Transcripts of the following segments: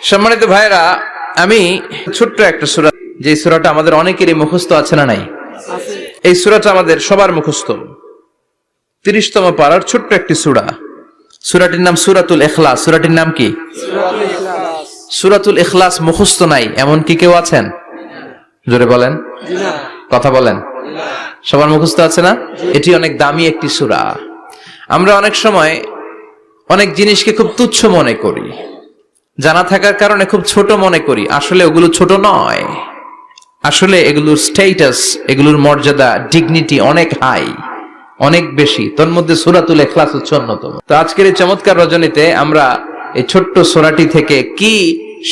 সম্মানিত ভাইরা, আমি ছোট্ট একটা সূরা, যে সূরাটা আমাদের অনেকেরই মুখস্থ আছে না নাই? এই সূরাটা আমাদের সবার মুখস্থ। 30তম পারার ছোট্ট একটি সূরা। সূরাটির নাম সূরাতুল ইখলাস। সূরাটির নাম কি? সূরাতুল ইখলাস মুখস্থ নাই এমন কি কেউ আছেন? জোরে বলেন, কথা বলেন। সবার মুখস্থ আছে না? এটি অনেক দামি একটি সূরা। আমরা অনেক সময় অনেক জিনিসকে খুব তুচ্ছ মনে করি, জানা থাকার কারণে খুব ছোট মনে করি। আসলে ওগুলো ছোট নয়, আসলে এগুলোর স্ট্যাটাস, এগুলোর মর্যাদা, ডিগনিটি অনেক হাই, অনেক বেশি। তোর মধ্যে সূরাতুল ইখলাস হচ্ছে অন্যতম। তো আজকের এই চমৎকার রজনীতে আমরা এই ছোট্ট সূরাটি থেকে কি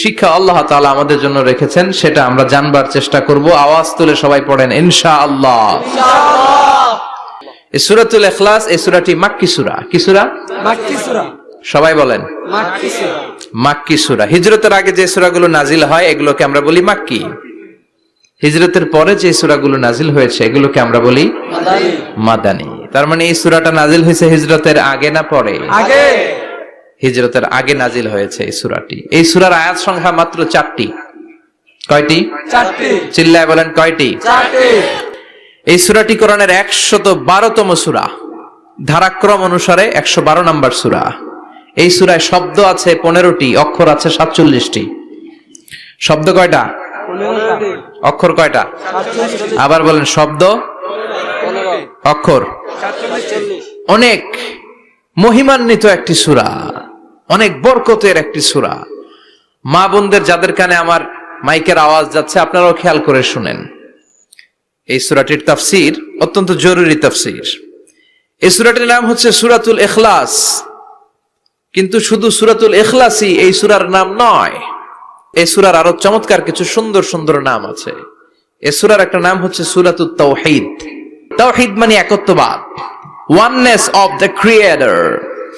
শিক্ষা আল্লাহ তাআলা আমাদের জন্য রেখেছেন সেটা আমরা জানবার চেষ্টা করব। আওয়াজ তুলে সবাই পড়েন ইনশাআল্লাহ। এই সূরাতুল ইখলাস, এই সূরাটি মাক্কি সূরা। কি সূরা? মাক্কি সূরা। সবাই বলেন মাক্কি সূরা। মাক্কি সূরা। হিজরতের আগে যে সূরাগুলো নাজিল হয় এগুলোকে আমরা বলি মাক্কি। হিজরতের পরে যে সূরাগুলো নাজিল হয়েছে এগুলোকে আমরা বলি মাদানী। মাদানী। তার মানে এই সূরাটা নাজিল হয়েছে হিজরতের আগে না পরে? আগে। হিজরতের আগে নাজিল হয়েছে এই সূরাটি। এই সূরার আয়াত সংখ্যা মাত্র 4টি। কয়টি? 4টি। চিল্লায় বলেন কয়টি? 4টি। এই সূরাটি কোরআনের 112তম সূরা। ধারাক্রম অনুসারে 112 নম্বর সূরা। এই সূরায় শব্দ আছে 15টি, অক্ষর আছে 47টি। শব্দ কয়টা? 15টি। অক্ষর কয়টা? 47টি। আবার বলেন, শব্দ 15, অক্ষর 47। অনেক মহিমান্বিত একটি সূরা, অনেক বরকতের একটি সূরা। মা বোনদের যাদের কানে আমার মাইকের আওয়াজ যাচ্ছে, আপনারাও খেয়াল করে শুনেন। এই সূরাটির তাফসীর অত্যন্ত জরুরি তাফসীর। এই সূরাটির নাম হচ্ছে সূরাতুল ইখলাস। কিন্তু শুধু সূরাতুল ইখলাসই এই সূরার নাম নয়। এই সূরার আরো চমৎকার কিছু সুন্দর সুন্দর নাম আছে। এই সূরার একটা নাম হচ্ছে সূরাতুত তাওহীদ। তাওহীদ মানে একত্ববাদ, ওয়াননেস অফ দ্য ক্রিয়েটর।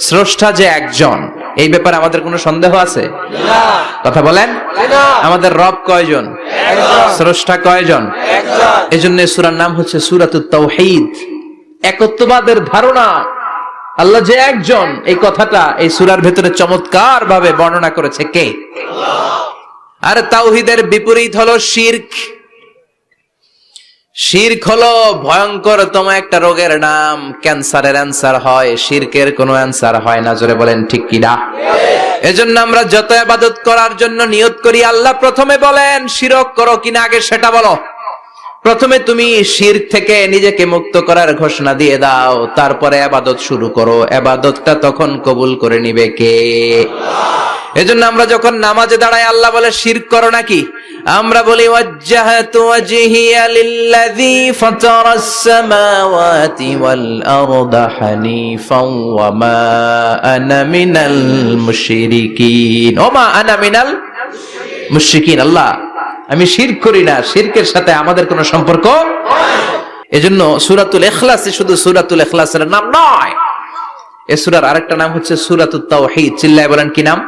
স্রষ্টা যে একজন, এই ব্যাপারে আমাদের কোনো সন্দেহ আছে? না। কথা বলেন। না। আমাদের রব কয়জন? একজন। স্রষ্টা কয়জন? একজন। এজন্য এই সূরার নাম হচ্ছে সূরাতুত তাওহীদ। একত্ববাদের ধারণা, আল্লাহ যে একজন, এই কথাটা এই সূরার ভেতরে চমৎকার ভাবে বর্ণনা করেছে কে? আর তাওহীদের বিপরীত হলো শিরক। শিরক হলো ভয়ঙ্করতম একটা রোগের নাম। ক্যান্সারের অ্যান্সার হয়, শিরকের কোনো অ্যান্সার হয় না। জোরে বলেন ঠিক কি না? এজন্য আমরা যত ইবাদত করার জন্য নিয়ত করি, আল্লাহ প্রথমে বলেন শিরক করো কিনা আগে সেটা বলো। প্রথমে তুমি শিরক থেকে নিজেকে মুক্ত করার ঘোষণা দিয়ে দাও, তারপরে ইবাদত শুরু করো। ইবাদতটা তখন কবুল করে নিবে কে? এজন্য আমরা যখন নামাজে দাঁড়াই আল্লাহ বলে শিরক করো নাকি? আমরা বলি ওয়াজ্জাহাতু ওয়াজহিয়া লিল্লাযী ফাতারাস সামাওয়াতি ওয়াল আরদা হানিফাও ওয়া মা আনা মিনাল মুশরিকিন। ওমা আনা মিনাল মুশরিকিন। আল্লাহ, আমি শিরক করি না, শিরকের সাথে আমাদের কোনো সম্পর্ক। এজন্য সূরাতুল ইখলাস শুধু সূরাতুল ইখলাসের নাম নয়, এই সূরার আরেকটা নাম হচ্ছে সূরাতুত তাওহীদ। চিল্লায় বলেন কি নাম?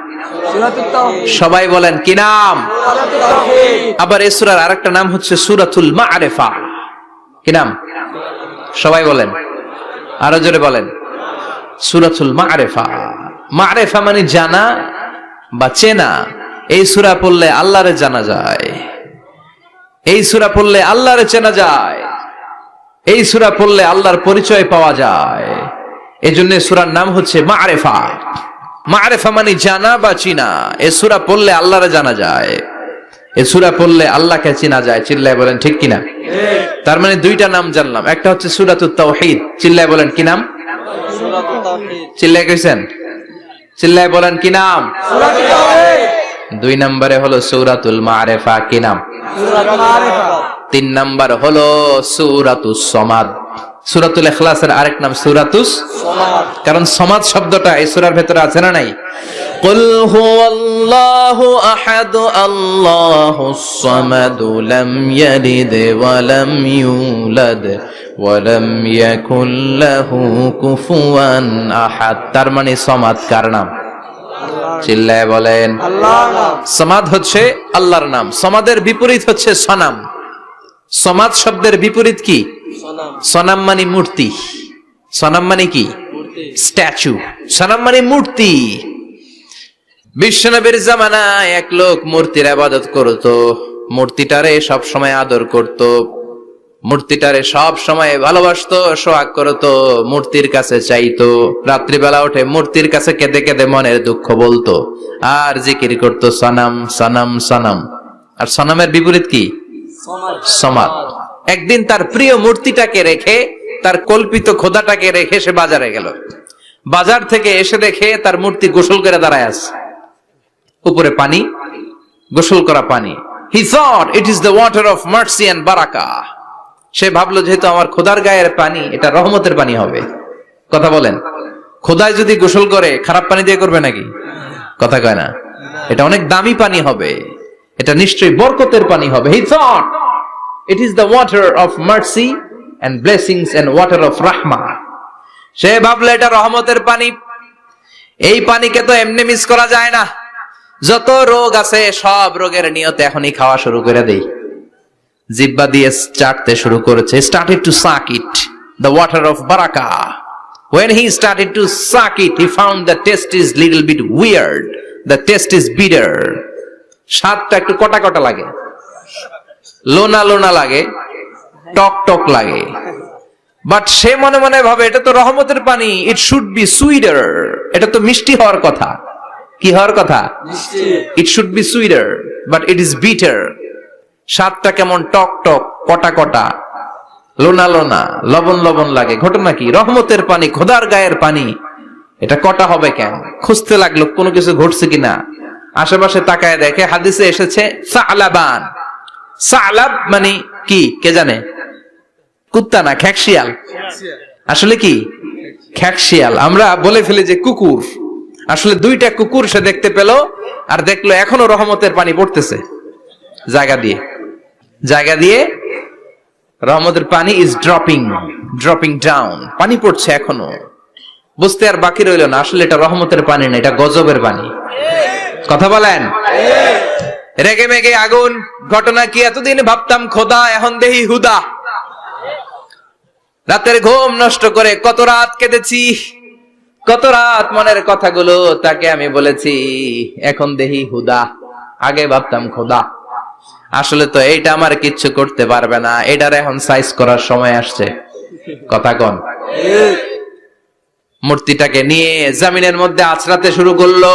সূরাতুত তাওহীদ। সবাই বলেন কি নাম? সূরাতুত তাওহীদ। আবার এই সূরার আরেকটা নাম হচ্ছে সূরাতুল মা'রিফা। কি নাম? সবাই বলেন, আরো জোরে বলেন। সূরাতুল মা'রিফা। মা'রিফা মানে জানা বা চেনা। এই সূরা পড়লে আল্লাহরে জানা যায়, এই সূরা পড়লে আল্লাহরে চেনা যায়, এই সূরা পড়লে আল্লাহর পরিচয় পাওয়া যায়। এজন্য সূরার নাম হচ্ছে মা'রিফা। মা'রিফা মানে জানা বা চিনা। এই সূরা পড়লে আল্লাহরে জানা যায়, এই সূরা পড়লে আল্লাহকে চেনা যায়। চিল্লায় বলেন ঠিক কিনা? তার মানে দুইটা নাম জানলাম। একটা হচ্ছে সূরাতুত তাওহীদ। চিল্লায় বলেন কি নাম? সূরাতুত তাওহীদ। চিল্লায় কইছেন? চিল্লায় বলেন কি নাম? সূরাতুত তাওহীদ। 2 নম্বরে হলো সূরাতুল মা'রিফা। কি নাম? সূরাতুল মা'রিফা। 3 নাম্বার হলো সূরাতুস সমাদ। সূরাতুল ইখলাসের আরেক নাম সূরাতুস সমাদ। কারণ সমাদ শব্দটা এই সূরার ভেতরে আছে না নাই? কুল হুয়াল্লাহু আহাদ আল্লাহুস সামাদ লাম ইয়ালিদ ওয়া লাম ইউলাদ ওয়া লাম ইয়াকুল লাহু কুফুয়ান আহাদ। তার মানে সমাদ কার নাম? চিল্লায় বলেন। আল্লাহর নাম। সমাদ হচ্ছে আল্লাহর নাম। সমাদের বিপরীত হচ্ছে সনাম। সমাদ শব্দের বিপরীত কি? সনাম। সনাম মানে মূর্তি। সনাম মানে কি? মূর্তি। স্ট্যাচু। সনাম মানে মূর্তি। বিশ্বনবীর জামানায় এক লোক মূর্তির ইবাদত করত, মূর্তিটারে সব সময় আদর করত, মূর্তিটারে সব সময় ভালোবাসতো, সোহাগ করতো, মূর্তির কাছে চাইতো, রাত্রিবেলা উঠে মূর্তির কাছে কেঁদে কেঁদে মনের দুঃখ বলতো আর জিকির করতো সনম সনম সনম। আর সনমের বিপরীত কি? সমাদ। একদিন তার প্রিয় মূর্তিটাকে রেখে, তার কল্পিত খোদাটাকে রেখে সে বাজারে গেল। বাজার থেকে এসে দেখে তার মূর্তি গোসল করে দাঁড়ায় আছে, উপরে পানি, গোসল করা পানি। He thought it is the water of mercy and barakah. সে ভাবলো যেহেতু আমার খোদার গায়ের পানি, এটা রহমতের পানি হবে। কথা বলেন, খোদায় যদি গোসল করে খারাপ পানি দিয়ে করবে নাকি? কথা কয় না, এটা অনেক দামি পানি হবে, এটা নিশ্চয়ই বরকতের পানি হবে। He thought it is the water of mercy and blessings and water of rahmah. সে ভাবলো এটা রহমতের পানি, এই পানিকে তো এমনি মিস করা যায় না। যত রোগ আছে সব রোগের নিয়তে এখনই খাওয়া শুরু করে দেই। জিহ্বা দিয়ে চাটতে শুরু করেছে, started to suck it, the water of barakah. When he started to suck it, he found the taste is little bit weird, the taste is bitter. স্বাদটা একটু কটা কটা লাগে, লোনা লোনা লাগে, টক টক লাগে। বাট সে মনে মনে ভাবে এটা তো রহমতের পানি, ইট শুড বি সুইটার, এটা তো মিষ্টি হওয়ার কথা। কি হওয়ার কথা? It should be sweeter, but it is bitter. স্বাদটা কেমন টক টক, কটা কটা, লোনা লোনা, লবণ লবণ লাগে। ঘটনা কি? রহমতের পানি, খোদার গায়ের পানি, এটা কটা হবে কেন? খুঁজতে লাগলো কোনো কিছু ঘটছে কিনা। আশেপাশে তাকায় দেখে হাদিসে এসেছে সালাবান। সালাব মানে কি কে জানে? কুত্তা না, খ্যাকশিয়াল। আসলে কি? খ্যাকশিয়াল। আমরা বলে ফেলি যে কুকুর, আসলে দুইটা কুকুর সে দেখতে পেল, আর দেখলো এখনো রহমতের পানি পড়তেছে জায়গা দিয়ে, জায়গা দিয়ে রহমতের পানি ইজ ড্রপিং ডাউন, পানি পড়ছে এখনো। বুঝতে আর বাকি রইল না, আসলে এটা রহমতের পানি না, এটা গজবের পানি। কথা বলেন, রেগে মেগে আগুন। ঘটনা কি? এতদিন ভাবতাম খোদা, এখন দেহি হুদা। রাতের ঘুম নষ্ট করে কত রাত কেঁদেছি, কত রাত মনের কথাগুলো তাকে আমি বলেছি, এখন দেহি হুদা। আগে ভাবতাম খোদা, আসলে তো এইটা আমার কিচ্ছু করতে পারবে না, এটার এখন সাইজ করার সময় আসছে। কথা কন। মূর্তিটাকে নিয়ে জমিনের মধ্যে আছড়াতে শুরু করলো,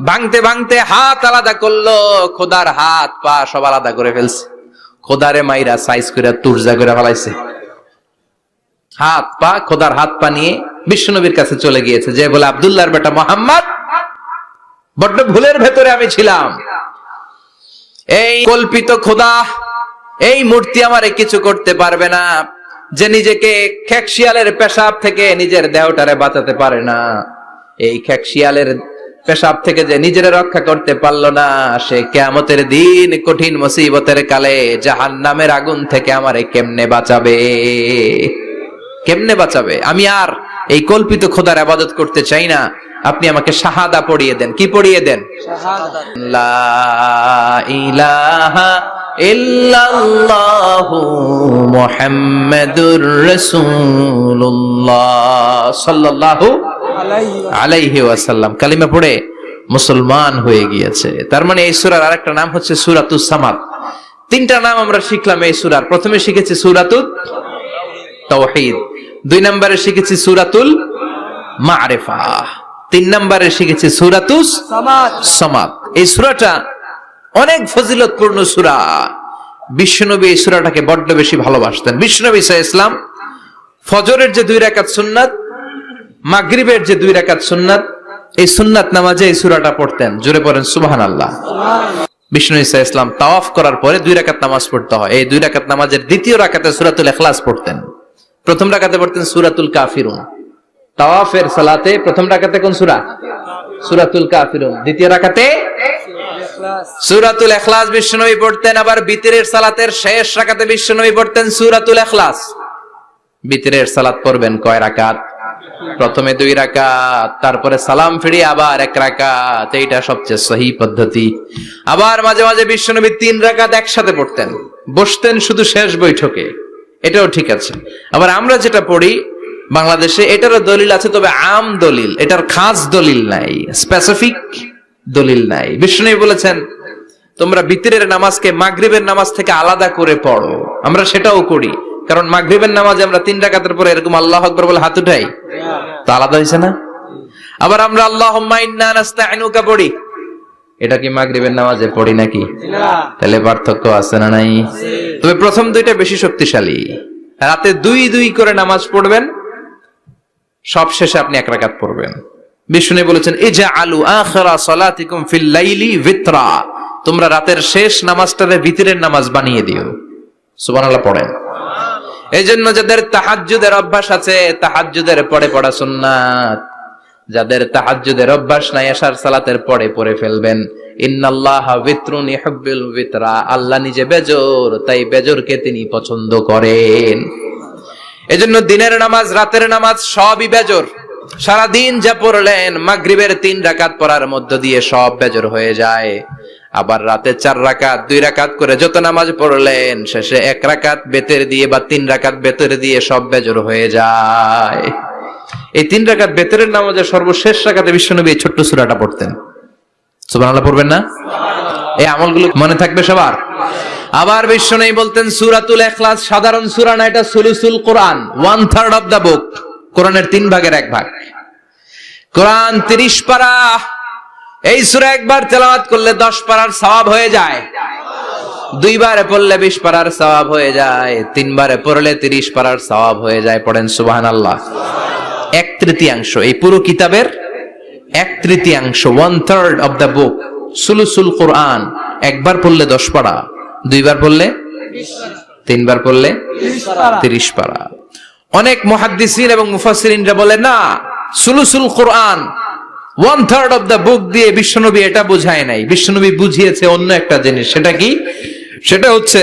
ভাঙতে ভাঙতে হাত আলাদা করলো, খোদার হাত পা সব আলাদা করে ফেলছে। খোদারে মাইরা সাইজ করে তুরজা করে ফেলাইছে। হাত পা, খোদার হাত পা নিয়ে বিশ্বনবীর কাছে চলে গিয়েছে, যে বলে আব্দুল্লাহর বেটা মোহাম্মদ, বড্ড ভুলের ভেতরে আমি ছিলাম। এই কল্পিত খোদা, এই মূর্তি আমারে কিছু করতে পারবে না। যে নিজেকে খ্যাকশিয়ালের পেশাব থেকে নিজের দেহটারে বাঁচাতে পারে না, এই খ্যাকশিয়ালের পেশাব থেকে যে নিজের রক্ষা করতে পারলো না, সে কিয়ামতের দিন কঠিন মুসিবতের কালে জাহান্নামের আগুন থেকে আমারে কেমনে বাঁচাবে? কেমনে বাঁচাবে? আমি আর এই কল্পিত খোদার ইবাদত করতে চাই না। আপনি আমাকে শাহাদা পড়িয়ে দেন। কি পড়িয়ে দেন? লা ইলাহা ইল্লাল্লাহু মুহাম্মাদুর রাসূলুল্লাহ সাল্লাল্লাহু আলাইহি ওয়াসাল্লাম কালিমা পড়ে মুসলমান হয়ে গিয়েছে। তার মানে এই সূরার আরেকটা নাম হচ্ছে সূরাতুস সামাদ। তিনটা নাম আমরা শিখলাম এই সূরার। প্রথমে শিখেছি সূরাতুত তাওহীদ, 2 নম্বরে শিখেছি সূরাতুল মারিফা, 3 নম্বরে শিখেছি সূরাতুস সামাদ। এই সূরাটা অনেক ফজিলতপূর্ণ সূরা। বিশ্বনবী এই সূরাটাকে বড্ড বেশি ভালোবাসতেন। বিশ্বনবী সাল্লাল্লাহু আলাইহি ওয়াসাল্লাম ফজরের যে 2 রাকাত সুন্নাত, মাগরিবের যে 2 রাকাত সুন্নাত, এই সুন্নাত নামাজে এই সূরাটা পড়তেন। জোরে পড়েন সুবহানাল্লাহ। বিশ্বনবী সাল্লাল্লাহু আলাইহি ওয়াসাল্লাম তাওয়াফ করার পরে 2 রাকাত নামাজ পড়তে হয়। এই 2 রাকাত নামাজের দ্বিতীয় রাকাতে সূরাতুল ইখলাস পড়তেন, প্রথম রাকাতে পড়তেন সূরাতুল কাফিরুন। তাওয়াফের সালাতে প্রথম রাকাতে কোন সূরা? সূরাতুল কাফিরুন। দ্বিতীয় রাকাতে সূরাতুল ইখলাস বিশ্বনবী পড়তেন। আবার বিতরের সালাতের শেষ রাকাতে বিশ্বনবী পড়তেন সূরাতুল ইখলাস। বিতরের সালাত পড়বেন কয় রাকাত? প্রথমে 2 রাকাত, তারপরে সালাম ফিরিয়ে আবার 1 রাকাত। এইটা সবচেয়ে সহি পদ্ধতি। আবার মাঝে মাঝে বিশ্বনবী 3 রাকাত একসাথে পড়তেন, বসতেন শুধু শেষ বৈঠকে, এটাও ঠিক আছে। আবার আমরা যেটা পড়ি বাংলাদেশে, এটারও দলিল আছে, তবে আম দলিল, এটার খাস দলিল নাই, স্পেসিফিক দলিল নাই। বিষ্ণু বলেছেন তোমরা বিতরের নামাজকে মাগরিবের নামাজ থেকে আলাদা করে পড়ো। আমরা সেটাও করি, কারণ মাগরিবের নামাজে আমরা 3 রাকাতের পরে এরকম আল্লাহু আকবার বলে হাত উঠাই, তা আলাদা হয়েছে না? আবার আমরা আল্লাহুম্মা ইন্না নাস্তাইনুকা পড়ি, এটা কি মাগরিবের নামাজে পড়ি নাকি? তাহলে পার্থক্য আছে না নাই? তবে প্রথম দুইটা বেশি শক্তিশালী। রাতে 2 করে নামাজ পড়বেন, সব শেষে আপনি 1 রাকাত পড়বেন। বিষ্ণু বলেছেন ইজআলু আখিরা সালাতিকুম ফিল লাইলি বিতরা, তোমরা রাতের শেষ নামাজটারে বিতরের নামাজ বানিয়ে দিও। সুবহানাল্লাহ পড়েন। এইজন্য যাদের তাহাজ্জুদের অভ্যাস আছে, তাহাজ্জুদের পরে পড়া সুন্নাত। যাদের তাহাজ্জুদের অভ্যাস নাই, এশার সালাতের পরে পড়ে ফেলবেন। ইন্নাল্লাহা বিতরুন ইউহিব্বুল বিতরা, আল্লাহ নিজে বেজর, তাই বেজরকে তিনি পছন্দ করেন। এজন্য দিনের নামাজ রাতের নামাজ সবই বেজর। সারা দিন যা পড়লেন মাগরিবের 3 রাকাত পড়ার মধ্য দিয়ে সব বেজর হয়ে যায়। আবার রাতে 4 রাকাত 2 রাকাত করে যত নামাজ পড়লেন শেষে 1 রাকাত বেতের দিয়ে বা 3 রাকাত বেতের দিয়ে সব বেজর হয়ে যায়। এই 3 রাকাত বেতের নামাজের সর্বশেষ রাকাতে বিশ্বনবী এই ছোট্ট সূরাটা পড়তেন। সুবহানাল্লাহ পড়বেন না? এই আমলগুলো মনে থাকবে সবার। আবার বিশ্বনবী বলতেন সূরাতুল ইখলাস সাধারণ সূরা না, এটা সুলুসুল কোরআন, 1/3 অফ দা বুক। কোরআনের 3 ভাগের 1 ভাগ। কোরআন 30 পারা। এই সূরা একবার তেলাওয়াত করলে 10 পারার সওয়াব হয়ে যায়। 2 বারে পড়লে 20 পারার সওয়াব হয়ে যায়। 3 বারে পড়লে 30 পারার সওয়াব হয়ে যায়। পড়েন সুবহানাল্লাহ। 1/3 এই পুরো কিতাবের 1/3, 1/3 অফ দা বুক, সুলুসুল কোরআন। একবার পড়লে 10 পারা, 2 বার পড়লে 20 পারা, 3 বার পড়লে 30 পারা। অনেক মুহাদ্দিসিন এবং মুফাসসিরিনরা বলে না, সুলুসুল কোরআন 1/3 অফ দা বুক দিয়ে বিশ্বনবী এটা বুঝায় নাই। বিশ্বনবী বুঝিয়েছে অন্য একটা জিনিস। সেটা কি? সেটা হচ্ছে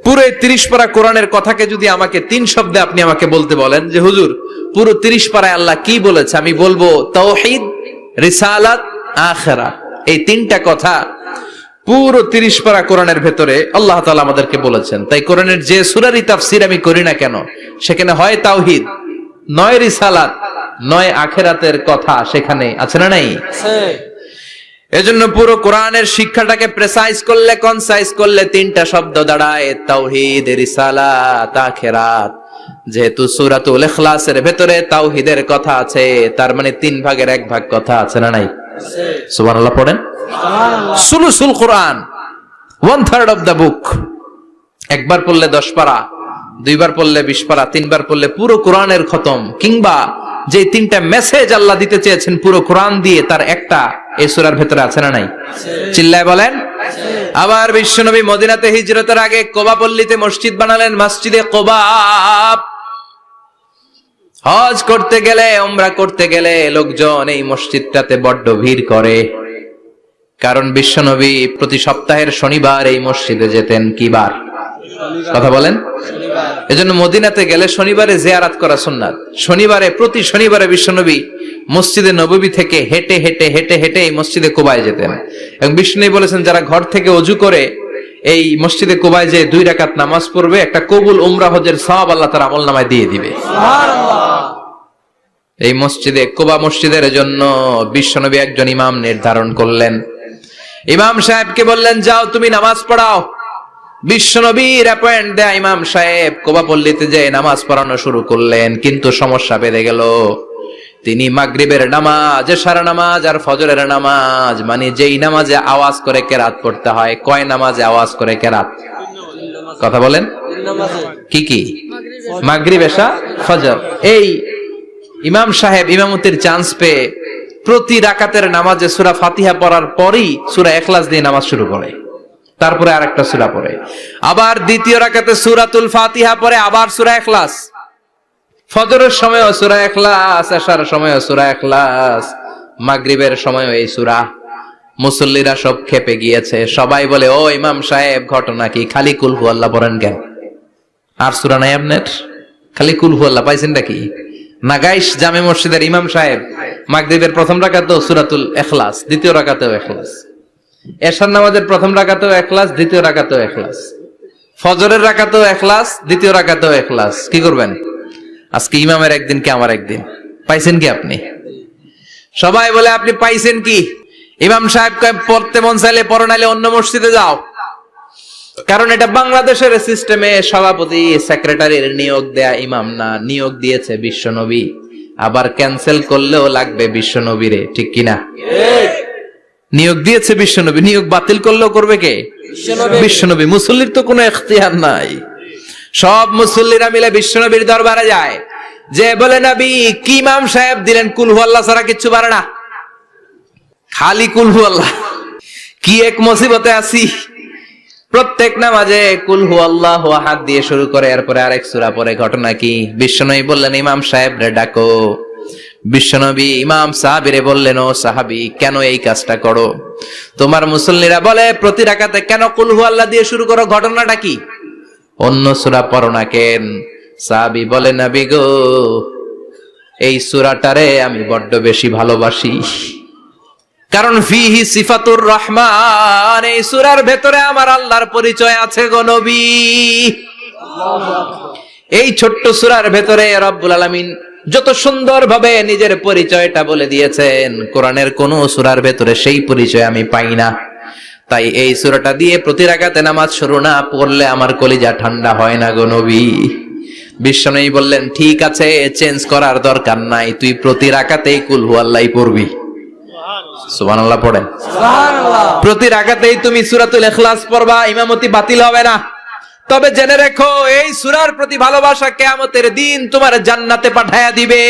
পুরো 30 পারা কোরআনের কথাকে যদি আমাকে 3 শব্দে আপনি আমাকে বলতে বলেন যে হুজুর পুরো 30 পারায় আল্লাহ কি বলেছে, আমি বলবো তাওহীদ, রিসালাত, আখিরাত। এই 3টা কথা পুরো 30 পারা কোরআনের ভেতরে আল্লাহ তাআলা আমাদেরকে বলেছেন। তাই কোরআনের যে সূরারই তাফসীর আমি করি না কেন, সেখানে হয় তাওহীদ, নয় রিসালাত, নয় আখিরাতের কথা সেখানে আছে না নাই? এজন্য পুরো কোরআনের শিক্ষাটাকে প্রেসাইজ করলে, কনসাইজ করলে 3টা শব্দ দাঁড়ায়, তাওহীদ, রিসালাত, আখিরাত। যেহেতু সূরাতুল ইখলাসের ভেতরে তাওহীদের কথা আছে, তার মানে 3 ভাগের 1 ভাগ কথা আছে না নাই? সুবহানাল্লাহ পড়েন। সুলুসুল কোরআন 1/3 অফ দা বুক। একবার পড়লে 10 পারা, 2 বার পড়লে 20 পারা, 3 বার পড়লে পুরো কোরআনের খতম। কিংবা যে 3টা মেসেজ আল্লাহ দিতে চেয়েছেন পুরো কোরআন দিয়ে, তার একটা এই সূরার ভেতরে আছে না নাই? চিল্লায় বলেন। আবার বিশ্বনবী মদিনাতে হিজরতের আগে কোবা পল্লীতে মসজিদ বানালেন, মসজিদে কোবা। হজ করতে গেলে, উমরা করতে গেলে লোকজন এই মসজিদটাতে বড্ড ভিড় করে, কারণ বিশ্বনবী প্রতি সপ্তাহের শনিবার এই মসজিদে যেতেন। কি বার? কথা বলেন। এজন্য মদিনাতে গেলে শনিবারে জিয়ারত করা সুন্নাত। শনিবারে, প্রতি শনিবারে বিশ্বনবী মসজিদে নববী থেকে হেঁটে হেঁটে হেঁটে হেঁটে এই মসজিদে কুবায় যেতেন। এবং বিশ্বনবী বলেছেন যারা ঘর থেকে ওযু করে এই মসজিদে কুবায় যে 2 রাকাত নামাজ পড়বে, একটা কবুল উমরা হজের সওয়াব আল্লাহ তার আমলনামায় দিয়ে দিবে। এই মসজিদে কুবা মসজিদের জন্য বিশ্বনবী একজন ইমাম নির্ধারণ করলেন। ইমাম সাহেবকে বললেন যাও তুমি নামাজ পড়াও। বিশ্বনবীর অ্যাপয়েন্ট দেয়া ইমাম সাহেব কোবা পল্লীতে যে নামাজ পড়ানো শুরু করলেন, কিন্তু সমস্যা বেড়ে গেল। তিনি মাগরিবের নামাজ, এশার নামাজ আর ফজরের নামাজ, মানে যেই নামাজে আওয়াজ করে কেরাত পড়তে হয়, কয় নামাজে আওয়াজ করে কেরাত? কথা বলেন। কি কি? মাগরিব, এশা, ফজর। এই ইমাম সাহেব ইমামতির চান্স পেয়ে প্রতি রাকাতের নামাজে সূরা ফাতিহা পড়ার পরেই সূরা ইখলাস দিয়ে নামাজ শুরু করে, তারপরে আরেকটা সূরা পড়ে, আবার দ্বিতীয় রাকাতে সূরাতুল ফাতিহা পড়ে, আবার সূরা ইখলাস। ফজরের সময়ও সূরা ইখলাস, এশার সময়ও সূরা ইখলাস, মাগরিবের সময়ও এই সূরা। মুসল্লিরা সব খেপে গিয়েছে। সবাই বলে ও ইমাম সাহেব ঘটনা কি? খালি কুল হুয়াল্লাহ পড়েন কেন? আর সূরা নাই আপনার? খালি কুল হুয়াল্লাহ পাইছেন নাকি? নাগাইশ জামে মসজিদের ইমাম সাহেব মাগরিবের প্রথম রাকাতেও সূরাতুল ইখলাস, দ্বিতীয় রাকাতেও ইখলাস, এশার নামাজের প্রথম রাকাতেও ইখলাস, দ্বিতীয় রাকাতেও ইখলাস, ফজরের রাকাতেও ইখলাস, দ্বিতীয় রাকাতেও ইখলাস। কি করবেন? আজকে ইমামের একদিন কি আমার একদিন? পাইছেন কি আপনি? সবাই বলে আপনি পাইছেন কি? ইমাম সাহেব কয় পড়তে মন চাইলে পড়ো, নাইলে অন্য মসজিদে যাও। কারণ এটা বাংলাদেশের সিস্টেমে সভাপতি সেক্রেটারির নিয়োগ দেয়া ইমাম না, নিয়োগ দিয়েছে বিশ্বনবী। আবার ক্যান্সেল করলেও লাগবে বিশ্বনবীরে, ঠিক কিনা? নিয়োগ দিয়েছে বিশ্বনবী, নিয়োগ বাতিল করলেও করবে কে? বিশ্বনবী। মুসল্লির তো কোনো এখতিয়ার নাই। সব মুসল্লিরা মিলে বিশ্বনবীর দরবারে যায়, যে বলে নবী কি ইমাম সাহেব দিলেন, কুল হু আল্লাহ ছাড়া কিচ্ছু পারে না, খালি কুল হু আল্লাহ। কি এক মুসিবতে আছি, প্রত্যেক নামাজে কুল হু আল্লাহু আহাদ দিয়ে শুরু করে, এরপরে আরেক সূরা পড়ে। ঘটনা কি? বিশ্বনবী বললেন ইমাম সাহেব রে ডাকো। বিশ্বনবী ইমাম সাহাবীরে বললেন, ও সাহাবী, কেন এই কাজটা করো? তোমার মুসল্লিরা বলে প্রতি রাকাতে কেন কুল হু আল্লাহ দিয়ে শুরু করো, ঘটনাটা কি? অন্য সূরা পড়ো না কেন? সাহাবী বলে, নবী গো, এই সূরাটারে আমি বড্ড বেশি ভালোবাসি, কারণ ফিহি সিফাতুর রহমান, এই সূরার ভেতরে আমার আল্লাহর পরিচয় আছে গো নবী। এই ছোট্ট সূরার ভেতরে রব্বুল আলামিন যত সুন্দরভাবে নিজের পরিচয়টা বলে দিয়েছেন, কোরআনের কোন সূরার ভেতরে সেই পরিচয় আমি পাই না। তাই এই সূরাটা দিয়ে প্রতি রাকাতে নামাজ শুরু না পড়লে আমার কলিজা ঠান্ডা হয় না গো নবী। বিশ্বনবী বললেন, ঠিক আছে, চেঞ্জ করার দরকার নাই, তুই প্রতি রাকাতেই কুল হু আল্লাহই পড়বি। সুবহানাল্লাহ পড়েন। সুবহানাল্লাহ। প্রতি রাকাতেই তুমি সূরাতুল ইখলাস পড়বা, ইমামতি বাতিল হবে না। তবে জেনে রেখো, এই সূরার প্রতি ভালোবাসা কিয়ামতের দিন তোমার জান্নাতে পাঠায়া দিবে।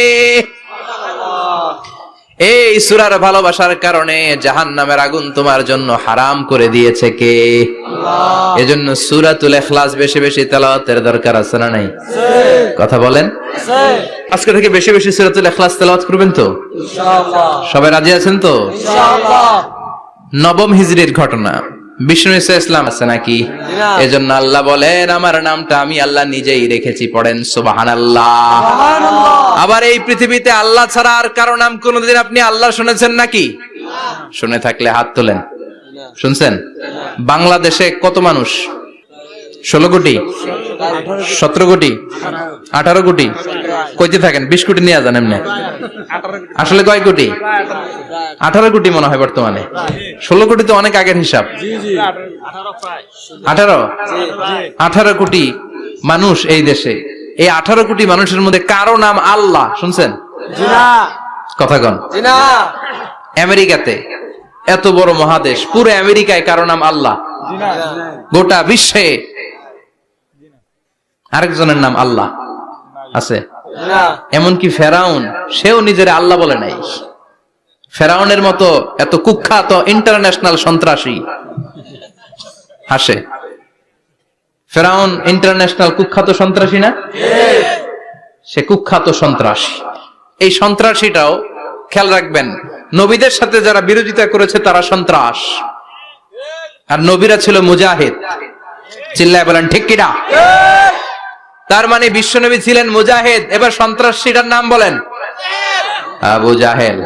এই সূরার ভালোবাসার কারণে জাহান্নামের আগুন তোমার জন্য হারাম করে দিয়েছে কে? আল্লাহ। এজন্য সূরাতুল ইখলাস বেশি বেশি তেলাওয়াতের দরকার আছে না নাই? কথা বলেন। আজকে থেকে বেশি বেশি সূরাতুল ইখলাস তেলাওয়াত করবেন তো ইনশাআল্লাহ। সবাই রাজি আছেন তো? ইনশাআল্লাহ। নবম হিজরির ঘটনা, বিষ্ণু ঈসা ইসলাম আছে নাকি? এজন্য আল্লাহ বলেন, আমার নামটা আমি আল্লাহ নিজেই রেখেছি। পড়েন সুবহানাল্লাহ। সুবহানাল্লাহ। আবার এই পৃথিবীতে আল্লাহ ছাড়া আর কারো নাম কোনদিন আপনি আল্লাহ শুনেছেন নাকি? শুনে থাকলে হাত তোলেন। শুনছেন? বাংলাদেশে কত মানুষ? 16 কোটি, 17 কোটি, 18 কোটি? কইতে থাকেন, 20 কোটি নিয়ে যান এমনি। আসলে কয় কোটি? 18 কোটি মনে হয় বর্তমানে। 16 কোটি তো অনেক আগের হিসাব। 18 কোটি মানুষ এই দেশে। এই 18 কোটি মানুষের মধ্যে কারো নাম আল্লাহ শুনছেন? জি না। কথা কন। জি না। আমেরিকাতে, এত বড় মহাদেশ, পুরো আমেরিকায় কারো নাম আল্লাহ? জি না। গোটা বিশ্বে আরেকজনের নাম আল্লাহ আছে? জি না। এমনকি ফেরাউন, সেও নিজের আল্লাহ বলে নাই। ফেরাউনের মতো এত কুখ্যাত ইন্টারন্যাশনাল সন্ত্রাসী আসে। ফেরাউন ইন্টারন্যাশনাল কুখ্যাত সন্ত্রাসী না? সে কুখ্যাত সন্ত্রাসী। এই সন্ত্রাসীটাও খেয়াল রাখবেন, নবীদের সাথে যারা বিরোধিতা করেছে তারা সন্ত্রাস, আর নবীরা ছিল মুজাহিদ। চিল্লায় বলেন ঠিক কিনা? তার মানে বিশ্বনবী ছিলেন মুজাহিদ। এবার সন্ত্রাসীটার নাম বলেন, আবু জাহেল।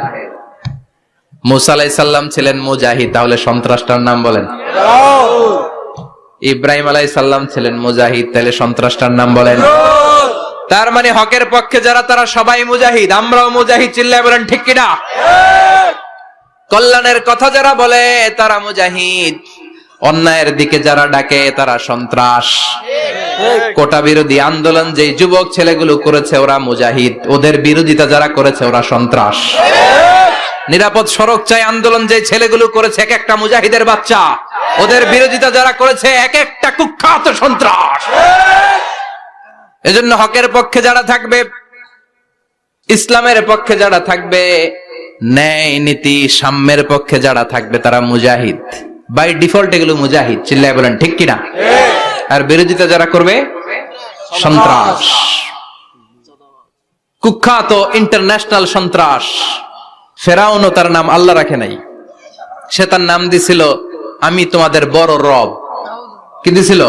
মুসা আলাইহিস সালাম ছিলেন মুজাহিদ, তাহলে সন্ত্রাসটার নাম বলেন। ইব্রাহিম আলাইহিস সালাম ছিলেন মুজাহিদ, তাহলে সন্ত্রাসটার নাম বলেন। তার মানে হকের পক্ষে যারা তারা সবাই মুজাহিদ, আমরাও মুজাহিদ। চিল্লায় বলেন ঠিক কিনা? কল্যাণের কথা যারা বলে তারা মুজাহিদ, অন্যায়ের দিকে যারা ডাকে তারা সন্ত্রাস। কোটা বিরোধী আন্দোলন যে যুবক ছেলেগুলো করেছে ওরা মুজাহিদ, ওদের বিরোধিতা যারা করেছে ওরা সন্ত্রাস। নিরাপদ সড়ক চাই আন্দোলন যে ছেলেগুলো করেছে এক একটা মুজাহিদের বাচ্চা, ওদের বিরোধিতা যারা করেছে এক একটা কুখ্যাত সন্ত্রাস। এজন্য হকের পক্ষে যারা থাকবে, ইসলামের পক্ষে যারা থাকবে, ন্যায় নীতি সাম্যের পক্ষে যারা থাকবে তারা মুজাহিদ। বাই ডিফল্ট এগুলো মুজাহিদ। চিল্লায় বলেন ঠিক কিনা? আর বিরোধিতা যারা করবে সন্ত্রাস, কুখ্যাত ইন্টারন্যাশনাল সন্ত্রাস। ফেরাউনও তার নাম আল্লাহ রাখে নাই, সে তার নাম দিছিল আমি তোমাদের বড় রব। কি দিছিল?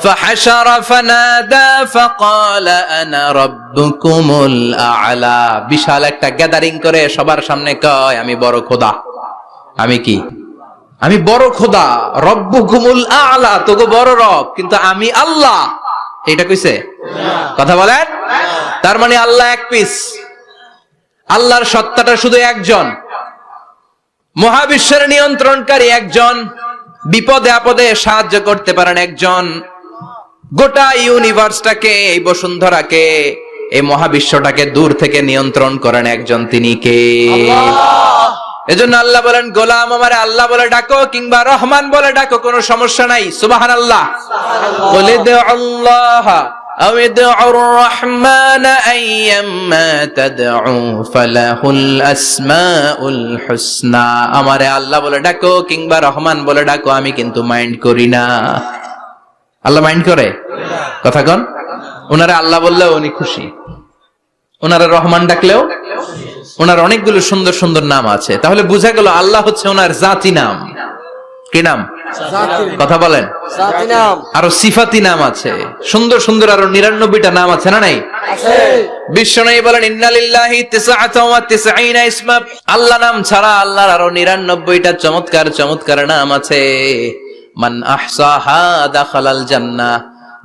فحشر فنادى فقال انا ربكم الاعلى। বিশাল একটা গ্যাদারিং করে সবার সামনে কয় আমি বড় খোদা। আমি কি? আমি বড় খোদা, রব্বুকুমুল আ'লা, তোগো বড় রব, কিন্তু আমি আল্লাহ। এটা কইছে? কথা বলেন। তার মানে আল্লাহ এক পিস, আল্লাহর সত্তাটা শুধু একজন। মহাবিশ্বের নিয়ন্ত্রণকারী একজন, বিপদে আপদে সাহায্য করতে পারেন একজন, গোটা ইউনিভার্সটাকে, এই বসুন্ধরাকে, এই মহাবিশ্বটাকে দূর থেকে নিয়ন্ত্রণ করেন একজন, তিনি কে? এজন্য আল্লাহ বলেন, গোলাম আমারে আল্লাহ বলে ডাকো কিংবা রহমান বলে ডাকো, কোনো সমস্যা নাই। সুবহানাল্লাহ। বলে দে আল্লাহ আও ইদউর রহমান আইয়াম্মা তাদউ ফালাহুল আসমাউল হুসনা। আমারে আল্লাহ বলে ডাকো কিংবা রহমান বলে ডাকো, আমি কিন্তু মাইন্ড করি না। আল্লাহ মাইন্ড করে? কথা কন। ওনারা আল্লাহ বললেও উনি খুশি, ওনারা রহমান ডাকলেও। ওনার অনেকগুলো সুন্দর সুন্দর নাম আছে, তাহলে বোঝা গেল আল্লাহ হচ্ছে ওনার জাতি নাম। কি নাম? কথা বলেন। জাতি নাম। আরো সিফাতি নাম আছে, সুন্দর সুন্দর আরো 99টা নাম আছে না নাই? বিশ্বনবী বলেন, ইন্নালিল্লাহি 99 ইসমা। আল্লাহ নাম ছাড়া আল্লাহর আরো 99টা চমৎকার চমৎকার নাম আছে। মান আহসাহা দাখালাল জান্নাহ।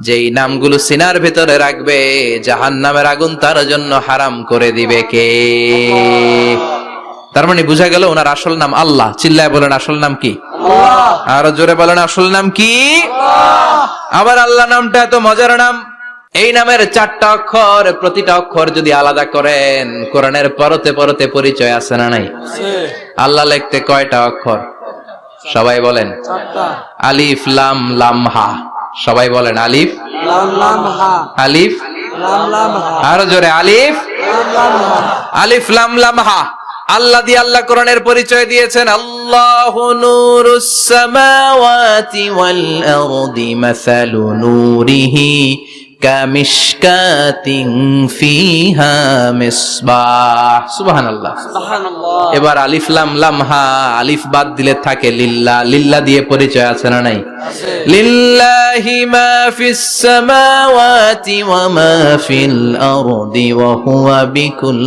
যেই নামগুলো সিনার ভিতরে রাখবে, জাহান্নামের আগুন তার জন্য হারাম করে দিবে কে? তার মানে বোঝা গেল ওনার আসল নাম আল্লাহ। চিল্লায় বলেন, আসল নাম কি? আরো জোরে বলেন, আসল নাম কি? আবার আল্লাহ নামটা এত মজার নাম, এই নামের 4টা অক্ষর, প্রতিটা অক্ষর যদি আলাদা করেন, কোরআনের পরতে পরতে পরিচয় আছে না নাই? আল্লাহ লিখতে কয়টা অক্ষর? সবাই বলেন। আলিফ লাম লাম হা। সবাই বলেন, আলিফ লাম লাম হা। আলিফ লাম লাম হা। আরো জোরে, আলিফ লাম লাম হা। আলিফ লাম লাম হা। আল্লাহ দিয়ে আল্লাহ কোরআনের পরিচয় দিয়েছেন, আল্লাহু নূরুস সামাওয়াতি ওয়াল আরদি মাসালু নূরিহি কামিশকাতিন ফিহা মিসবাহ। সুবহানাল্লাহ। সুবহানাল্লাহ। এবার আলিফ লাম লাম হা, আলিফ বাদ দিলে থাকে লিল্লাহ। লিল্লাহ দিয়ে পরিচয় আছে না নাই? লিল্লাহি মা ফিস সামাওয়াতি ওয়া মা ফিল আরদি ওয়া হুয়া বিকুল